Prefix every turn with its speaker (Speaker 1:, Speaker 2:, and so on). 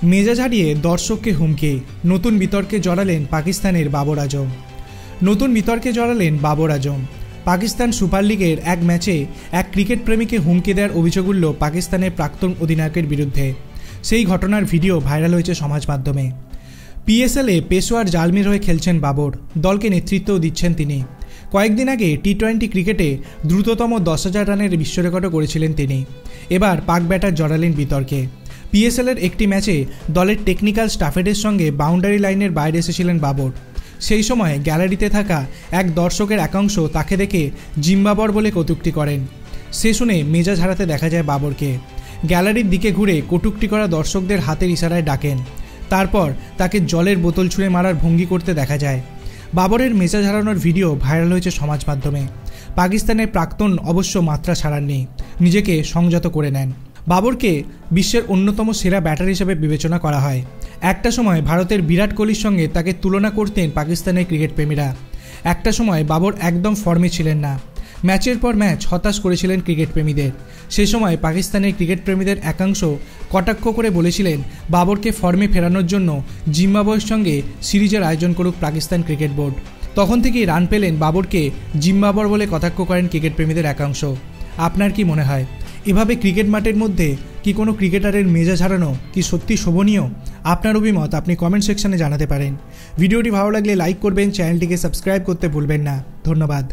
Speaker 1: মেজাজ হারিয়ে দর্শককে হুমকি, নতুন বিতর্কে জড়ালেন পাকিস্তানের বাবর আজম। পাকিস্তান সুপার লিগের এক ম্যাচে এক ক্রিকেট প্রেমীকে হুমকি দেওয়ার অভিযোগ উঠল পাকিস্তানের প্রাক্তন অধিনায়কের বিরুদ্ধে। সেই ঘটনার ভিডিও ভাইরাল হয়েছে সমাজ মাধ্যমে। পিএসএলে পেশোয়ার জালমির হয়ে খেলছেন বাবর, দলকে নেতৃত্বও দিচ্ছেন তিনি। কয়েকদিন আগে টি-20 ক্রিকেটে দ্রুততম 10,000 রানের বিশ্ব রেকর্ডও করেছিলেন তিনি। এবার পাক ব্যাটার জড়ালেন বিতর্কে। পিএসএলের একটি ম্যাচে দলের টেকনিক্যাল স্টাফেদের সঙ্গে বাউন্ডারি লাইনের বাইরে এসেছিলেন বাবর। সেই সময় গ্যালারিতে থাকা এক দর্শকের একাংশ তাকে দেখে জিম্বাবর বলে কটূক্তি করেন। সে শুনে মেজাজ হারাতে দেখা যায় বাবরকে। গ্যালারির দিকে ঘুরে কটূক্তি করা দর্শকদের হাতের ইশারায় ডাকেন। তারপর তাকে জলের বোতল ছুঁড়ে মারার ভঙ্গি করতে দেখা যায়। বাবরের মেজাজ হারানোর ভিডিও ভাইরাল হয়েছে সমাজ মাধ্যমে। পাকিস্তানের প্রাক্তন অবশ্য মাত্রা ছাড়াননি, নিজেকে সংযত করে নেন। বাবরকে বিশ্বের অন্যতম সেরা ব্যাটার হিসেবে বিবেচনা করা হয়। একটা সময় ভারতের বিরাট কোহলির সঙ্গে তাকে তুলনা করতেন পাকিস্তানের ক্রিকেট প্রেমীরা। একটা সময় বাবর একদম ফর্মে ছিলেন না, ম্যাচের পর ম্যাচ হতাশ করেছিলেন ক্রিকেট প্রেমীদের। সে সময় পাকিস্তানের ক্রিকেট প্রেমীদের একাংশ কটাক্ষ করে বলেছিলেন বাবরকে ফর্মে ফেরানোর জন্য জিম্বাবুয়ের সঙ্গে সিরিজের আয়োজন করুক পাকিস্তান ক্রিকেট বোর্ড। তখন থেকেই রান পেলেন বাবরকে জিম্বাবর বলে কটাক্ষ করেন ক্রিকেট প্রেমীদের একাংশ। আপনার কি মনে হয়, এভাবে ক্রিকেট মাঠের মধ্যে কি কোনো ক্রিকেটারের মেজাজ হারানো কি সত্যি শোভনীয়? আপনার অভিমত আপনি কমেন্ট সেকশনে জানাতে পারেন। ভিডিওটি ভালো লাগলে লাইক করবেন, চ্যানেলটিকে সাবস্ক্রাইব করতে ভুলবেন না। ধন্যবাদ।